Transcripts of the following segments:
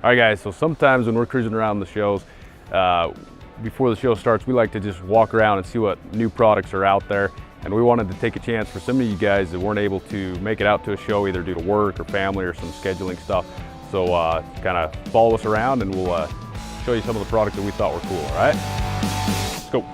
All right, guys, so sometimes when we're cruising around the shows, before the show starts, we like to just walk around and see what new products are out there. And we wanted to take a chance for some of you guys that weren't able to make it out to a show either due to work or family or some scheduling stuff. So kind of follow us around and we'll show you some of the products that we thought were cool, all right? Let's go.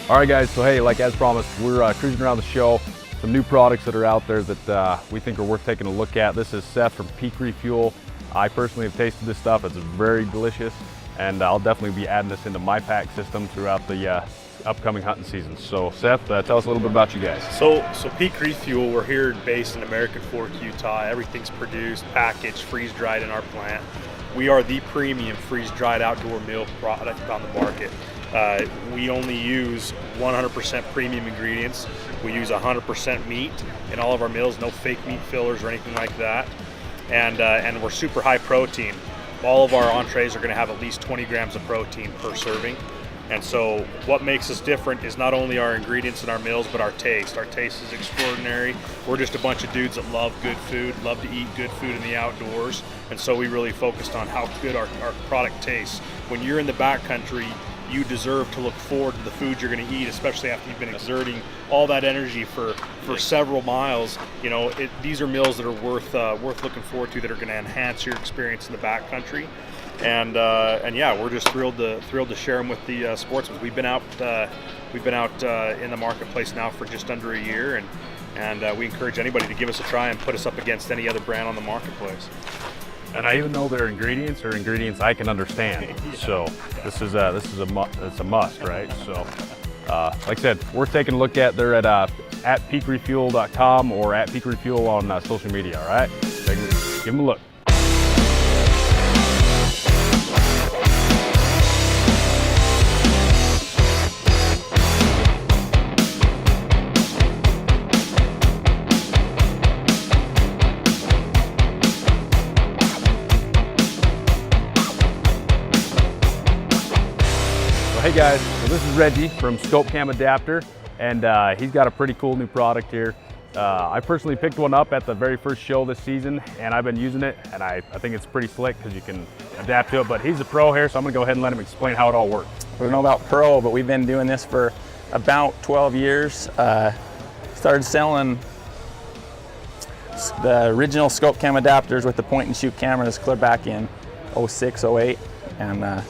All right, guys, so hey, like as promised, we're cruising around the show. Some new products that are out there that we think are worth taking a look at. This is Seth from Peak Refuel. I personally have tasted this stuff. It's very delicious, and I'll definitely be adding this into my pack system throughout the upcoming hunting season. So Seth, tell us a little bit about you guys. So Peak Refuel, we're here based in American Fork, Utah. Everything's produced, packaged, freeze-dried in our plant. We are the premium freeze-dried outdoor meal product on the market. We only use 100% premium ingredients. We use 100% meat in all of our meals, no fake meat fillers or anything like that. And we're super high protein. All of our entrees are gonna have at least 20 grams of protein per serving. And so what makes us different is not only our ingredients in our meals, but our taste. Our taste is extraordinary. We're just a bunch of dudes that love good food, love to eat good food in the outdoors. And so we really focused on how good our product tastes. When you're in the backcountry, you deserve to look forward to the food you're going to eat, especially after you've been exerting all that energy for several miles. You know, these are meals that are worth looking forward to, that are going to enhance your experience in the backcountry. And yeah, we're just thrilled to share them with the sportsmen. We've been out in the marketplace now for just under a year, and we encourage anybody to give us a try and put us up against any other brand on the marketplace. And I even know their ingredients are ingredients I can understand. Yeah. So this is a must, right? So like I said, we're taking a look at. They're at peakrefuel.com or at peakrefuel on social media. All right, give them a look. Hey guys, so this is Reggie from Scopecam Adapter, and he's got a pretty cool new product here. I personally picked one up at the very first show this season, and I've been using it, and I think it's pretty slick because you can adapt to it, but he's a pro here, so I'm gonna go ahead and let him explain how it all works. We don't know about pro, but we've been doing this for about 12 years. Started selling the original Scopecam adapters with the point and shoot cameras clear back in 06, 08, and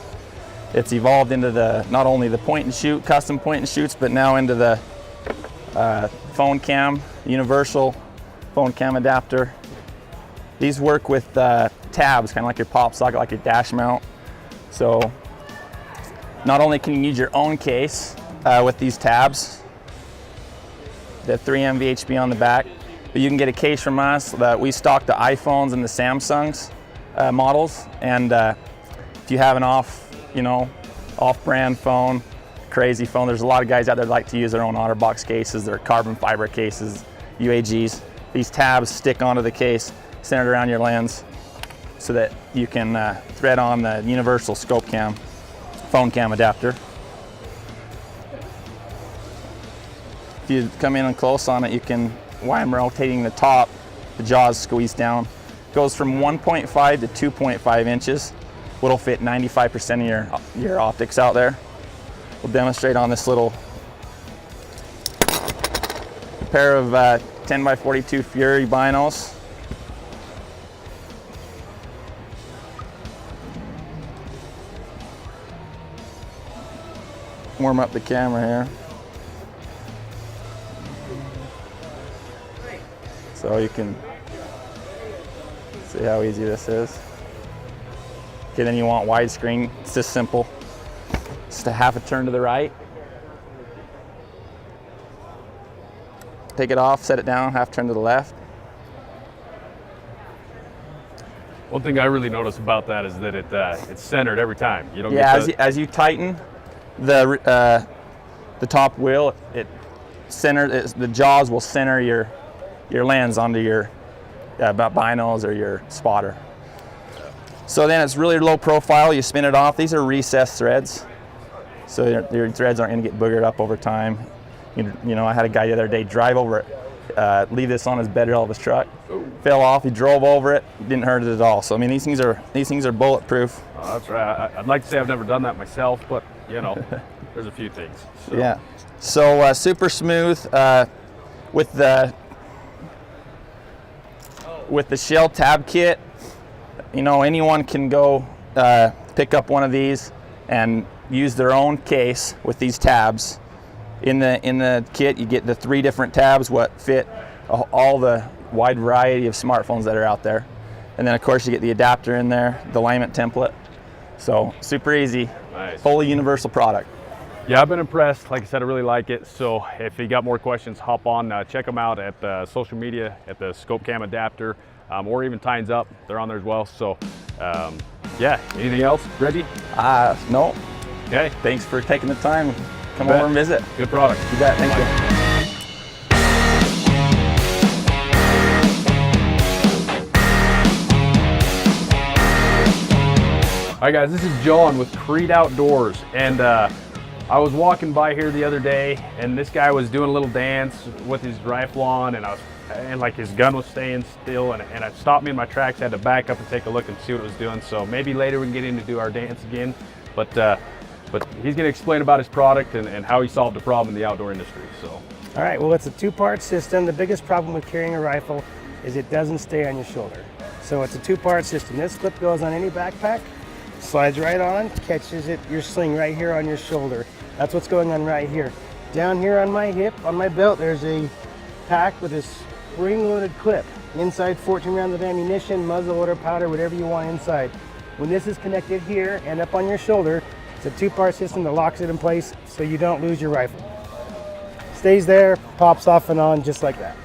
it's evolved into not only the point and shoot, custom point and shoots, but now into the phone cam, universal phone cam adapter. These work with tabs, kind of like your pop socket, like your dash mount. So not only can you use your own case with these tabs, the 3M VHB on the back, but you can get a case from us that we stock the iPhones and the Samsungs models. And if you have an off-brand phone, crazy phone, there's a lot of guys out there that like to use their own OtterBox cases, their carbon fiber cases, UAGs. These tabs stick onto the case, centered around your lens, so that you can thread on the universal Scopecam phone cam adapter. If you come in and close on it, you can, while I'm rotating the top, the jaws squeeze down. It goes from 1.5 to 2.5 inches. It'll fit 95% of your optics out there. We'll demonstrate on this little pair of 10x42 Fury binos. Warm up the camera here. So you can see how easy this is. Okay, then you want widescreen. It's just simple. Just a half a turn to the right. Take it off, set it down, half turn to the left. One thing I really notice about that is that it's centered every time. You don't Yeah, get as you tighten the top wheel, the jaws will center your lens onto your binos or your spotter. So then it's really low profile. You spin it off. These are recessed threads, so your threads aren't going to get boogered up over time. You know, I had a guy the other day drive over it, leave this on his bed rail of his truck, fell off. He drove over it, didn't hurt it at all. So I mean, these things are bulletproof. Oh, that's right. I'd like to say I've never done that myself, but you know, there's a few things. So. Yeah. So super smooth with the shell tab kit. You know, anyone can go pick up one of these and use their own case with these tabs. In the kit, you get the 3 different tabs what fit all the wide variety of smartphones that are out there. And then of course you get the adapter in there, the alignment template. So super easy, nice. Fully universal product. Yeah, I've been impressed. Like I said, I really like it. So if you got more questions, hop on, check them out at social media, at the Scopecam adapter, or even Tines Up. They're on there as well. So yeah, anything else, Reggie? No. Okay. Thanks for taking the time. Come over and visit. Good product. You bet. Thank you. All right, guys, this is John with Crete Outdoors, and I was walking by here the other day, and this guy was doing a little dance with his rifle on, and like his gun was staying still, and it stopped me in my tracks. I had to back up and take a look and see what it was doing. So maybe later we can get in to do our dance again, but he's going to explain about his product and how he solved a problem in the outdoor industry. So. All right, well, it's a 2-part system. The biggest problem with carrying a rifle is it doesn't stay on your shoulder. So it's a 2-part system. This clip goes on any backpack, slides right on, catches your sling right here on your shoulder. That's what's going on right here. Down here on my hip, on my belt, there's a pack with a spring-loaded clip. Inside 14 rounds of ammunition, muzzle loader, powder, whatever you want inside. When this is connected here and up on your shoulder, it's a 2-part system that locks it in place so you don't lose your rifle. Stays there, pops off and on just like that.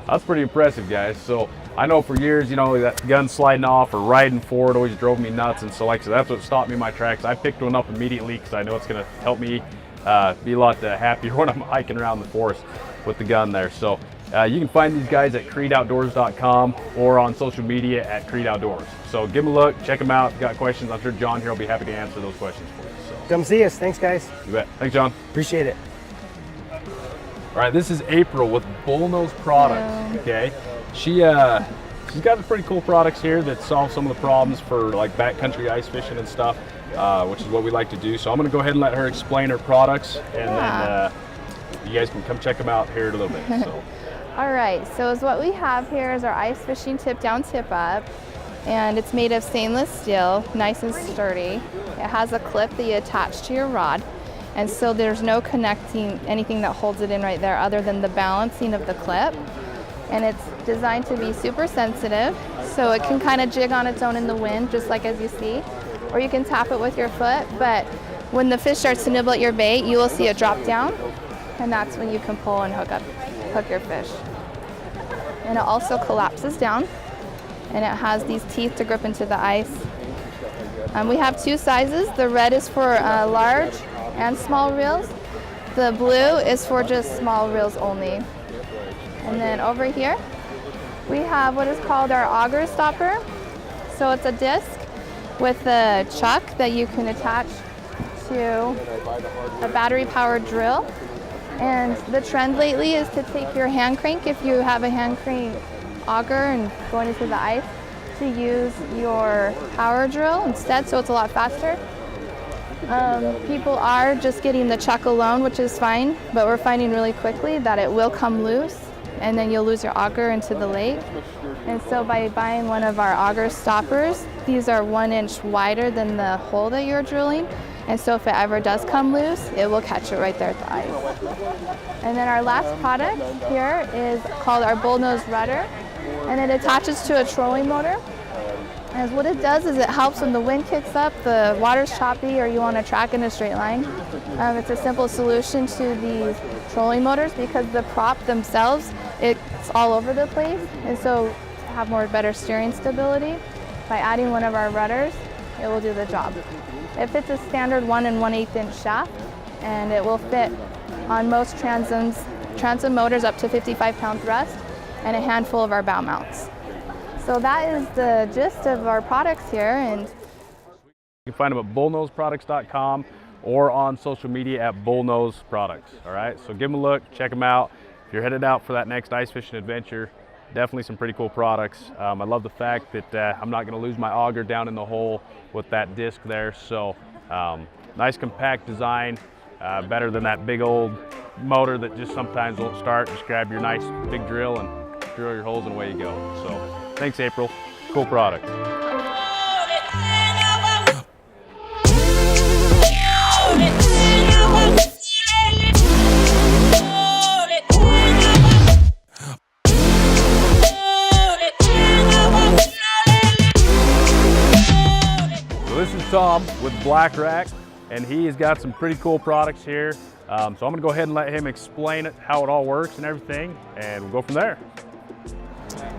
That's pretty impressive, guys. So I know for years, you know, that gun sliding off or riding forward always drove me nuts, and so like I said, that's what stopped me in my tracks. I picked one up immediately because I know it's going to help me be a lot happier when I'm hiking around the forest with the gun there. So you can find these guys at CreteOutdoors.com or on social media at Crete Outdoors. So give them a look, check them out. If you got questions, I'm sure John here will be happy to answer those questions for you. So. Come see us. Thanks, guys. You bet. Thanks, John. Appreciate it. All right, this is April with Bullnose Products. Okay, she's got pretty cool products here that solve some of the problems for like backcountry ice fishing and stuff, which is what we like to do. So I'm going to go ahead and let her explain her products, and then you guys can come check them out here in a little bit. So. All right, so what we have here is our ice fishing tip down, tip up, and it's made of stainless steel, nice and sturdy. It has a clip that you attach to your rod, and so there's no connecting anything that holds it in right there other than the balancing of the clip. And it's designed to be super sensitive, so it can kind of jig on its own in the wind, just like as you see, or you can tap it with your foot, but when the fish starts to nibble at your bait, you will see it drop down, and that's when you can pull and hook your fish. And it also collapses down, and it has these teeth to grip into the ice. We have 2 sizes. The red is for large and small reels. The blue is for just small reels only. And then over here, we have what is called our auger stopper. So it's a disc with a chuck that you can attach to a battery-powered drill. And the trend lately is to take your hand crank, if you have a hand crank auger and going into the ice, to use your power drill instead, so it's a lot faster. People are just getting the chuck alone, which is fine, but we're finding really quickly that it will come loose, and then you'll lose your auger into the lake. And so by buying one of our auger stoppers, these are 1 inch wider than the hole that you're drilling. And so if it ever does come loose, it will catch it right there at the ice. And then our last product here is called our bullnose rudder, and it attaches to a trolling motor. And what it does is it helps when the wind kicks up, the water's choppy, or you want to track in a straight line. It's a simple solution to these trolling motors because the prop themselves, it's all over the place, and so have better steering stability. by adding one of our rudders, it will do the job. It fits a standard 1 1/8 inch shaft, and it will fit on most transom motors up to 55-pound thrust and a handful of our bow mounts. So that is the gist of our products here. And you can find them at bullnoseproducts.com or on social media at bullnoseproducts. All right, so give them a look, check them out. If you're headed out for that next ice fishing adventure, definitely some pretty cool products. I love the fact that I'm not going to lose my auger down in the hole with that disc there. So nice compact design, better than that big old motor that just sometimes won't start. Just grab your nice big drill and drill your holes and away you go. So thanks, April. Cool product. This is Tom with blac-rac, and he has got some pretty cool products here. So I'm gonna go ahead and let him explain it, how it all works and everything, and we'll go from there.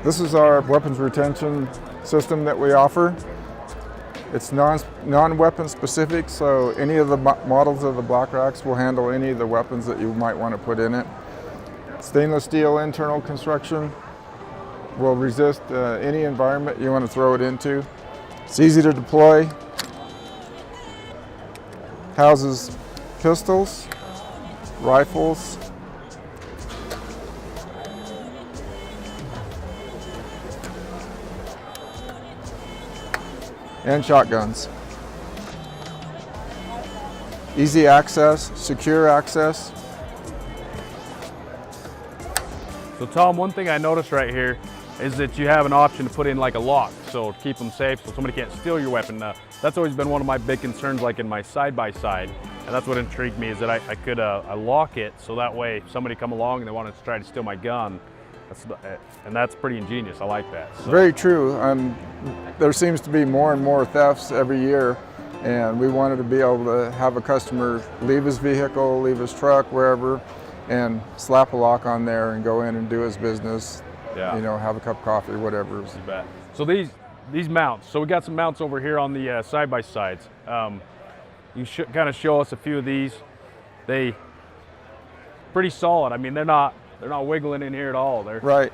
This is our weapons retention system that we offer. It's non-weapon specific, so any of the models of the blac-racs will handle any of the weapons that you might want to put in it. Stainless steel internal construction will resist any environment you want to throw it into. It's easy to deploy. Houses pistols, rifles, and shotguns. Easy access, secure access. So Tom, one thing I noticed right here is that you have an option to put in like a lock, so to keep them safe so somebody can't steal your weapon. That's always been one of my big concerns, like in my side-by-side, and that's what intrigued me, is that I could lock it so that way if somebody come along and they wanted to try to steal my gun, that's pretty ingenious. I like that. So. Very true. There seems to be more and more thefts every year, and we wanted to be able to have a customer leave his vehicle, leave his truck, wherever, and slap a lock on there and go in and do his business. Yeah. You know, have a cup of coffee, whatever. You bet. So these mounts. So we got some mounts over here on the side-by-sides. You should kind of show us a few of these. They pretty solid. I mean, they're not wiggling in here at all. They're right.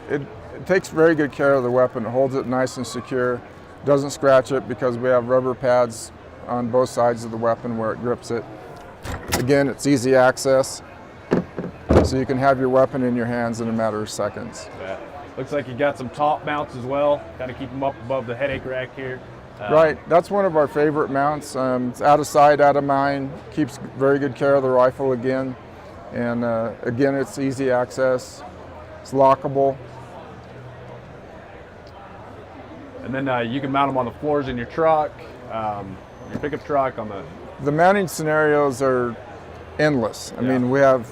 It takes very good care of the weapon. It holds it nice and secure. Doesn't scratch it because we have rubber pads on both sides of the weapon where it grips it. Again, it's easy access. So you can have your weapon in your hands in a matter of seconds. Yeah. Looks like you got some top mounts as well. Kind of keep them up above the headache rack here. Right, that's one of our favorite mounts. It's out of sight, out of mind. Keeps very good care of the rifle again. And again, it's easy access. It's lockable. And then you can mount them on the floors in your truck, your pickup truck. The mounting scenarios are endless. I mean, we have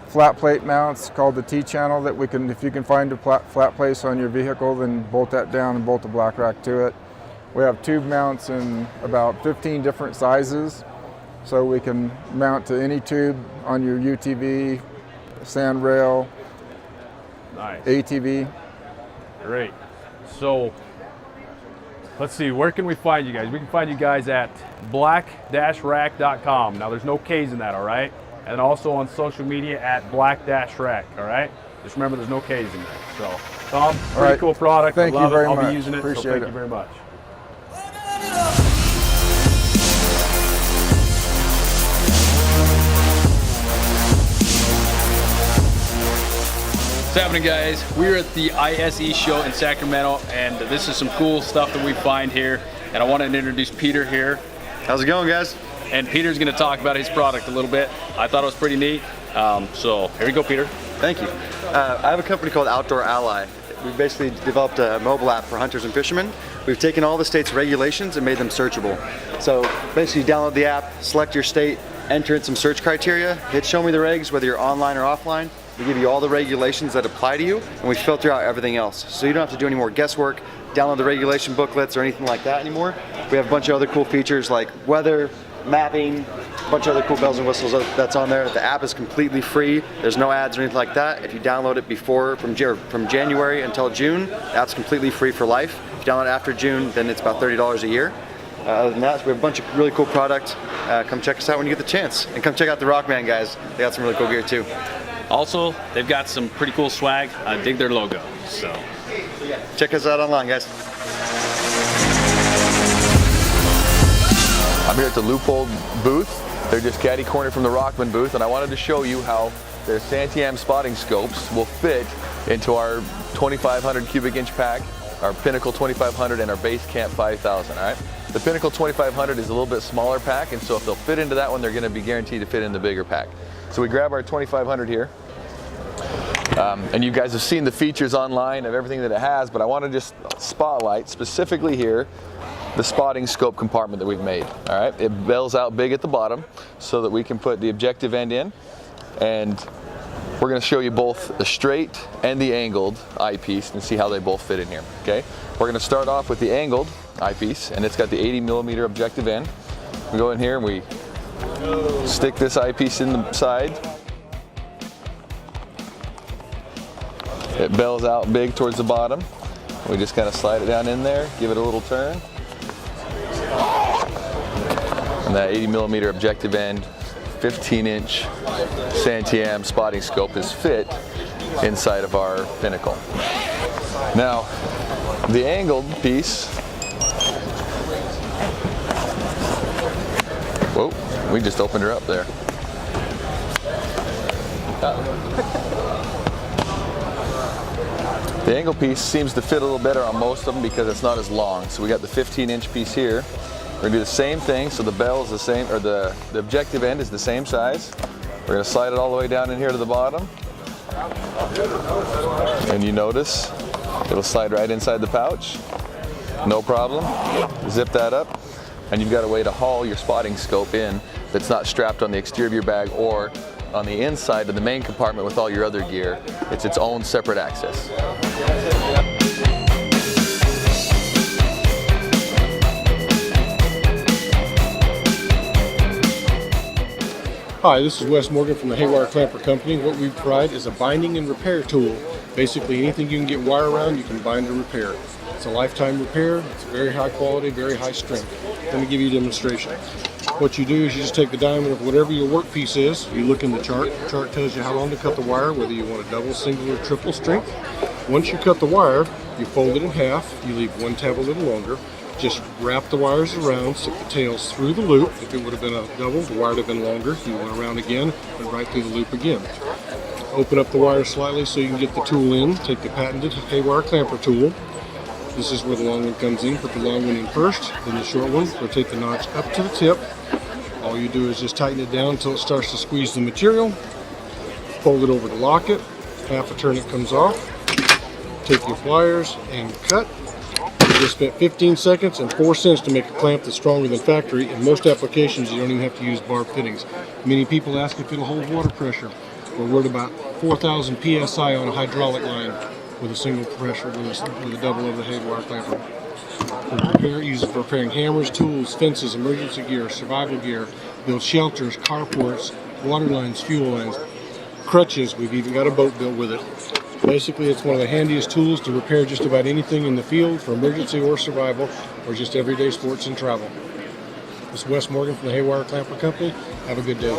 flat plate mounts called the T-channel that we can, if you can find a flat place on your vehicle, then bolt that down and bolt the blac-rac to it. We have tube mounts in about 15 different sizes, so we can mount to any tube on your UTV, sand rail, nice. ATV. Great. So let's see, where can we find you guys? We can find you guys at blac-rac.com. Now there's no K's in that, all right? And also on social media at blac-rac, all right? Just remember there's no K's in there. So, Tom, pretty cool product. Thank you very much. I'll be using it, Appreciate so thank it. you very much. What's happening, guys? We're at the ISE show in Sacramento, and this is some cool stuff that we find here. And I want to introduce Peter here. How's it going, guys? And Peter's going to talk about his product a little bit. I thought it was pretty neat. So here you go, Peter. Thank you. I have a company called Outdoor Ally. We've basically developed a mobile app for hunters and fishermen. We've taken all the state's regulations and made them searchable. So basically you download the app, select your state, enter in some search criteria, hit show me the regs, whether you're online or offline. We give you all the regulations that apply to you, and we filter out everything else. So you don't have to do any more guesswork, download the regulation booklets or anything like that anymore. We have a bunch of other cool features like weather, mapping, a bunch of other cool bells and whistles that's on there. The app is completely free. There's no ads or anything like that. If you download it before, from January until June, the app's completely free for life. If If you download it after June, then it's about $30 a year. Other than that, we have a bunch of really cool product. Come check us out when you get the chance. And come check out the Rockman guys. They got some really cool gear too. Also, they've got some pretty cool swag. I dig their logo. So check us out online, guys. I'm here at the Loophole booth. They're just catty corner from the Rockman booth, and I wanted to show you how their Santiam spotting scopes will fit into our 2,500 cubic inch pack, our Pinnacle 2,500, and our Base Camp 5,000, all right? The Pinnacle 2,500 is a little bit smaller pack, and so if they'll fit into that one, they're gonna be guaranteed to fit in the bigger pack. So we grab our 2,500 here, and you guys have seen the features online of everything that it has, but I wanna just spotlight specifically here the spotting scope compartment that we've made, all right? It bells out big at the bottom so that we can put the objective end in, and we're gonna show you both the straight and the angled eyepiece and see how they both fit in here, okay? We're gonna start off with the angled eyepiece, and it's got the 80mm objective end. We go in here and we stick this eyepiece in the side. It bells out big towards the bottom. We just kind of slide it down in there, give it a little turn. And that 80mm objective end, 15-inch Santiam spotting scope is fit inside of our Pinnacle. Now, the angled piece, whoa, we just opened her up there. The angle piece seems to fit a little better on most of them because it's not as long. So we got the 15-inch piece here. We're gonna do the same thing, so the bell is the same, or the objective end is the same size. We're gonna slide it all the way down in here to the bottom. And you notice, it'll slide right inside the pouch. No problem. Zip that up, and you've got a way to haul your spotting scope in that's not strapped on the exterior of your bag or on the inside of the main compartment with all your other gear. It's its own separate access. Hi, this is Wes Morgan from the Haywire Clamper Company. What we provide is a binding and repair tool. Basically anything you can get wire around, you can bind and repair. It's a lifetime repair. It's very high quality, very high strength. Let me give you a demonstration. What you do is you just take the diameter of whatever your work piece is. You look in the chart. The chart tells you how long to cut the wire, whether you want a double, single, or triple strength. Once you cut the wire, you fold it in half. You leave one tab a little longer. Just wrap the wires around, stick the tails through the loop. If it would have been a double, the wire would have been longer. You went around again and right through the loop again. Open up the wire slightly so you can get the tool in. Take the patented Haywire Clamper tool. This is where the long one comes in. Put the long one in first, then the short one. Rotate the notch up to the tip. All you do is just tighten it down until it starts to squeeze the material. Fold it over to lock it. Half a turn it comes off. Take your pliers and cut. You just spent 15 seconds and 4 cents to make a clamp that's stronger than factory. In most applications, you don't even have to use barb fittings. Many people ask if it'll hold water pressure. We're at about 4,000 PSI on a hydraulic line with a single pressure, with a double of the Haywire clamper. Use it for repairing hammers, tools, fences, emergency gear, survival gear, build shelters, carports, water lines, fuel lines, crutches. We've even got a boat built with it. Basically, it's one of the handiest tools to repair just about anything in the field for emergency or survival, or just everyday sports and travel. This is Wes Morgan from the Haywire Clamper Company. Have a good day.